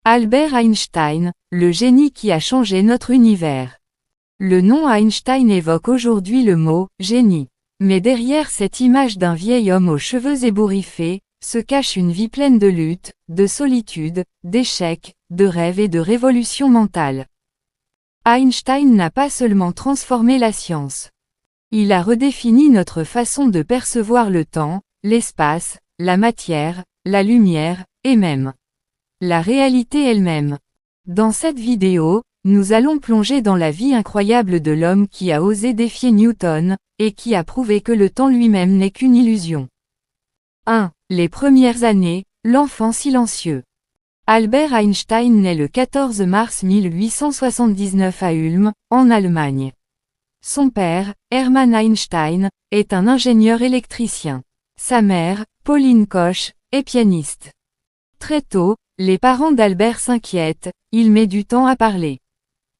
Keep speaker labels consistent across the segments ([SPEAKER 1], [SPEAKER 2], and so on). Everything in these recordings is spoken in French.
[SPEAKER 1] Albert Einstein, le génie qui a changé notre univers. Le nom Einstein évoque aujourd'hui le mot « génie ». Mais derrière cette image d'un vieil homme aux cheveux ébouriffés, se cache une vie pleine de luttes, de solitude, d'échecs, de rêves et de révolutions mentales. Einstein n'a pas seulement transformé la science. Il a redéfini notre façon de percevoir le temps, l'espace, la matière, la lumière, et même la réalité elle-même. Dans cette vidéo, nous allons plonger dans la vie incroyable de l'homme qui a osé défier Newton, et qui a prouvé que le temps lui-même n'est qu'une illusion. 1. Les premières années, l'enfant silencieux. Albert Einstein naît le 14 mars 1879 à Ulm, en Allemagne. Son père, Hermann Einstein, est un ingénieur électricien. Sa mère, Pauline Koch, est pianiste. Très tôt, les parents d'Albert s'inquiètent, il met du temps à parler.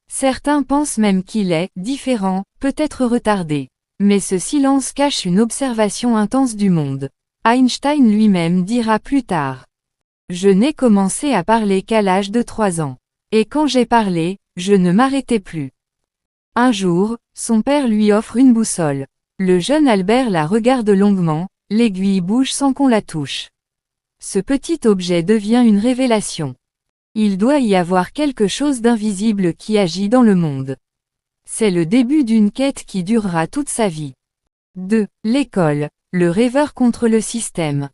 [SPEAKER 1] Certains pensent même qu'il est différent, peut-être retardé. Mais ce silence cache une observation intense du monde. Einstein lui-même dira plus tard. Je n'ai commencé à parler qu'à l'âge de 3 ans. Et quand j'ai parlé, je ne m'arrêtais plus. Un jour, son père lui offre une boussole. Le jeune Albert la regarde longuement, l'aiguille bouge sans qu'on la touche. Ce petit objet devient une révélation. Il doit y avoir quelque chose d'invisible qui agit dans le monde. C'est le début d'une quête qui durera toute sa vie. 2. L'école, le rêveur contre le système.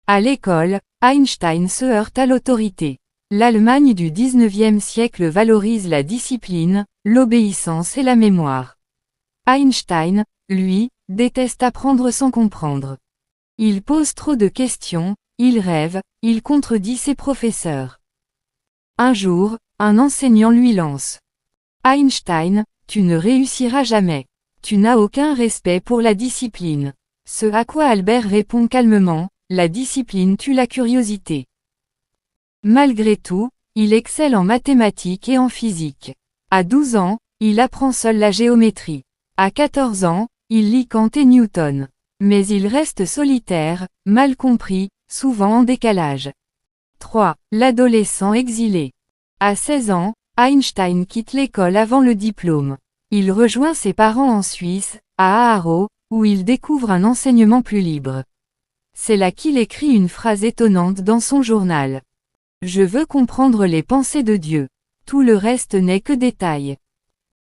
[SPEAKER 1] À l'école, Einstein se heurte à l'autorité. L'Allemagne du XIXe siècle valorise la discipline, l'obéissance et la mémoire. Einstein, lui, déteste apprendre sans comprendre. Il pose trop de questions, il rêve, il contredit ses professeurs. Un jour, un enseignant lui lance. Einstein, tu ne réussiras jamais. Tu n'as aucun respect pour la discipline. Ce à quoi Albert répond calmement, la discipline tue la curiosité. Malgré tout, il excelle en mathématiques et en physique. À 12 ans, il apprend seul la géométrie. À 14 ans, il lit Kant et Newton. Mais il reste solitaire, mal compris, souvent en décalage. 3. L'adolescent exilé. À 16 ans, Einstein quitte l'école avant le diplôme. Il rejoint ses parents en Suisse, à Aarau, où il découvre un enseignement plus libre. C'est là qu'il écrit une phrase étonnante dans son journal. Je veux comprendre les pensées de Dieu. Tout le reste n'est que détail.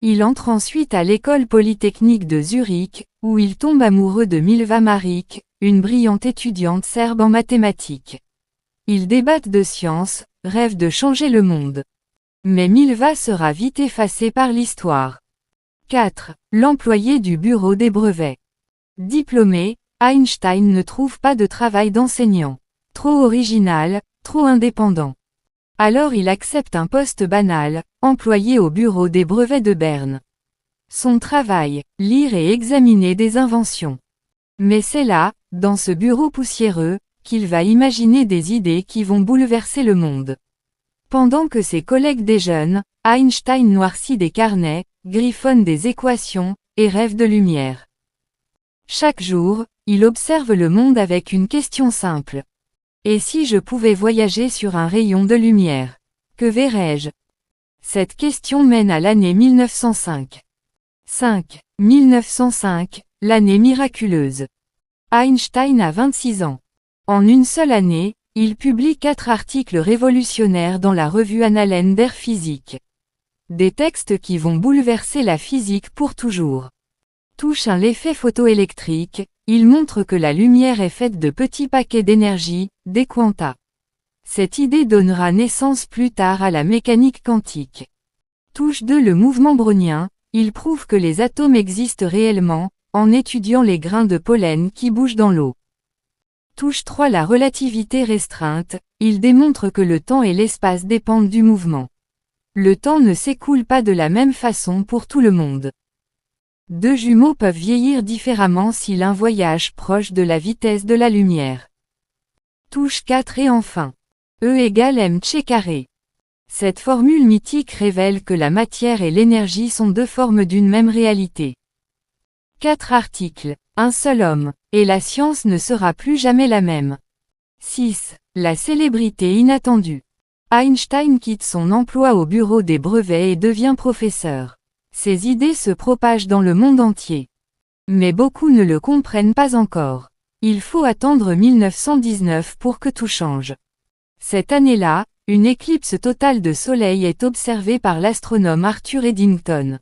[SPEAKER 1] Il entre ensuite à l'école polytechnique de Zurich, où il tombe amoureux de Milva Marić, une brillante étudiante serbe en mathématiques. Ils débattent de science, rêvent de changer le monde. Mais Milva sera vite effacée par l'histoire. 4. L'employé du bureau des brevets. Diplômé, Einstein ne trouve pas de travail d'enseignant. Trop original, trop indépendant. Alors il accepte un poste banal, employé au bureau des brevets de Berne. Son travail, lire et examiner des inventions. Mais c'est là, dans ce bureau poussiéreux, qu'il va imaginer des idées qui vont bouleverser le monde. Pendant que ses collègues déjeunent, Einstein noircit des carnets, griffonne des équations, et rêve de lumière. Chaque jour, il observe le monde avec une question simple. Et si je pouvais voyager sur un rayon de lumière? Que verrais-je? Cette question mène à l'année 1905. 5. 1905, l'année miraculeuse. Einstein a 26 ans. En une seule année, il publie 4 articles révolutionnaires dans la revue Annalen der Physik. Des textes qui vont bouleverser la physique pour toujours. Touche l'effet photoélectrique, il montre que la lumière est faite de petits paquets d'énergie, des quanta. Cette idée donnera naissance plus tard à la mécanique quantique. Touche 2 le mouvement brownien, il prouve que les atomes existent réellement, en étudiant les grains de pollen qui bougent dans l'eau. Touche 3 la relativité restreinte, il démontre que le temps et l'espace dépendent du mouvement. Le temps ne s'écoule pas de la même façon pour tout le monde. 2 jumeaux peuvent vieillir différemment si l'un voyage proche de la vitesse de la lumière. Touche 4 et enfin. E égale mc carré. Cette formule mythique révèle que la matière et l'énergie sont 2 formes d'une même réalité. 4 articles, un seul homme, et la science ne sera plus jamais la même. 6. La célébrité inattendue. Einstein quitte son emploi au bureau des brevets et devient professeur. Ses idées se propagent dans le monde entier. Mais beaucoup ne le comprennent pas encore. Il faut attendre 1919 pour que tout change. Cette année-là, une éclipse totale de soleil est observée par l'astronome Arthur Eddington.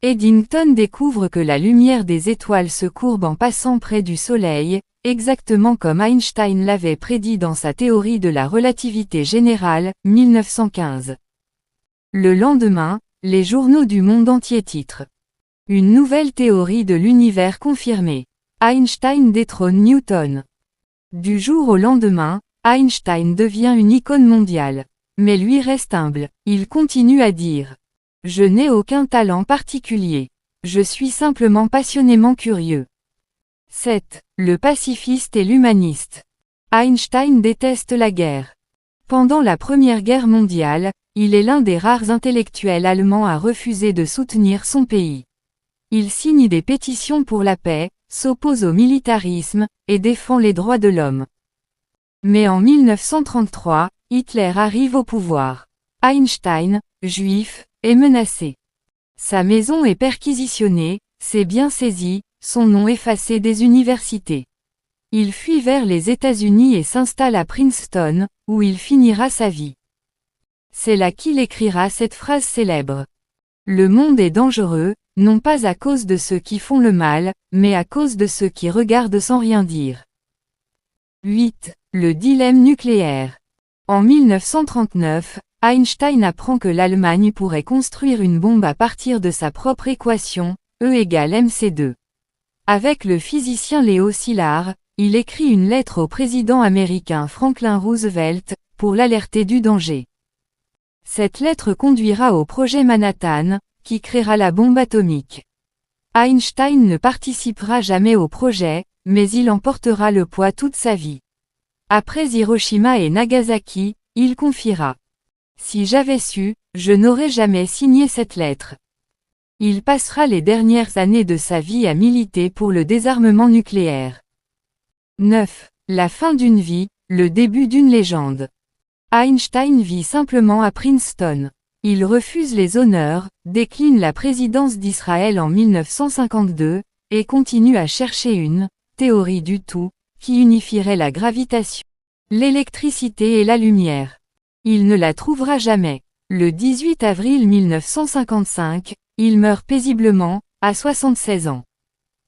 [SPEAKER 1] Eddington découvre que la lumière des étoiles se courbe en passant près du soleil, exactement comme Einstein l'avait prédit dans sa théorie de la relativité générale, 1915. Le lendemain, les journaux du monde entier titrent « Une nouvelle théorie de l'univers confirmée. Einstein détrône Newton ». Du jour au lendemain, Einstein devient une icône mondiale. Mais lui reste humble, il continue à dire « Je n'ai aucun talent particulier. Je suis simplement passionnément curieux. » 7. Le pacifiste et l'humaniste. Einstein déteste la guerre. Pendant la Première Guerre mondiale, il est l'un des rares intellectuels allemands à refuser de soutenir son pays. Il signe des pétitions pour la paix, s'oppose au militarisme, et défend les droits de l'homme. Mais en 1933, Hitler arrive au pouvoir. Einstein, juif, est menacé. Sa maison est perquisitionnée, ses biens saisis, son nom effacé des universités. Il fuit vers les États-Unis et s'installe à Princeton, où il finira sa vie. C'est là qu'il écrira cette phrase célèbre. Le monde est dangereux, non pas à cause de ceux qui font le mal, mais à cause de ceux qui regardent sans rien dire. 8. Le dilemme nucléaire. En 1939, Einstein apprend que l'Allemagne pourrait construire une bombe à partir de sa propre équation, E égale mc2. Avec le physicien Léo Szilard, il écrit une lettre au président américain Franklin Roosevelt, pour l'alerter du danger. Cette lettre conduira au projet Manhattan, qui créera la bombe atomique. Einstein ne participera jamais au projet, mais il en portera le poids toute sa vie. Après Hiroshima et Nagasaki, il confiera « Si j'avais su, je n'aurais jamais signé cette lettre ». Il passera les dernières années de sa vie à militer pour le désarmement nucléaire. 9. La fin d'une vie, le début d'une légende. Einstein vit simplement à Princeton. Il refuse les honneurs, décline la présidence d'Israël en 1952, et continue à chercher une « théorie du tout » qui unifierait la gravitation, l'électricité et la lumière. Il ne la trouvera jamais. Le 18 avril 1955, il meurt paisiblement, à 76 ans.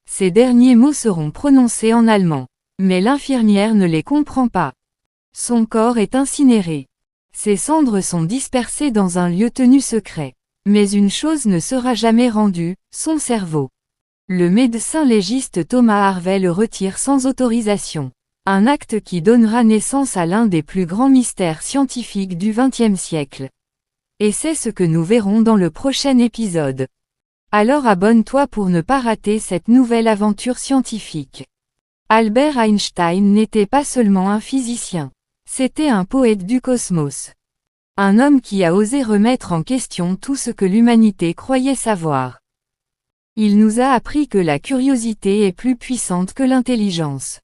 [SPEAKER 1] Ses derniers mots seront prononcés en allemand. Mais l'infirmière ne les comprend pas. Son corps est incinéré. Ses cendres sont dispersées dans un lieu tenu secret. Mais une chose ne sera jamais rendue, son cerveau. Le médecin légiste Thomas Harvey le retire sans autorisation. Un acte qui donnera naissance à l'un des plus grands mystères scientifiques du XXe siècle. Et c'est ce que nous verrons dans le prochain épisode. Alors abonne-toi pour ne pas rater cette nouvelle aventure scientifique. Albert Einstein n'était pas seulement un physicien. C'était un poète du cosmos. Un homme qui a osé remettre en question tout ce que l'humanité croyait savoir. Il nous a appris que la curiosité est plus puissante que l'intelligence.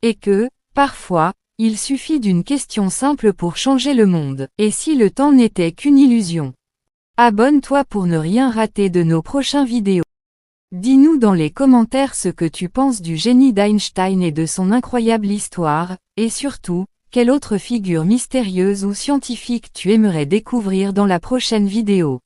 [SPEAKER 1] Et que, parfois, il suffit d'une question simple pour changer le monde. Et si le temps n'était qu'une illusion? Abonne-toi pour ne rien rater de nos prochaines vidéos. Dis-nous dans les commentaires ce que tu penses du génie d'Einstein et de son incroyable histoire, et surtout, quelle autre figure mystérieuse ou scientifique tu aimerais découvrir dans la prochaine vidéo.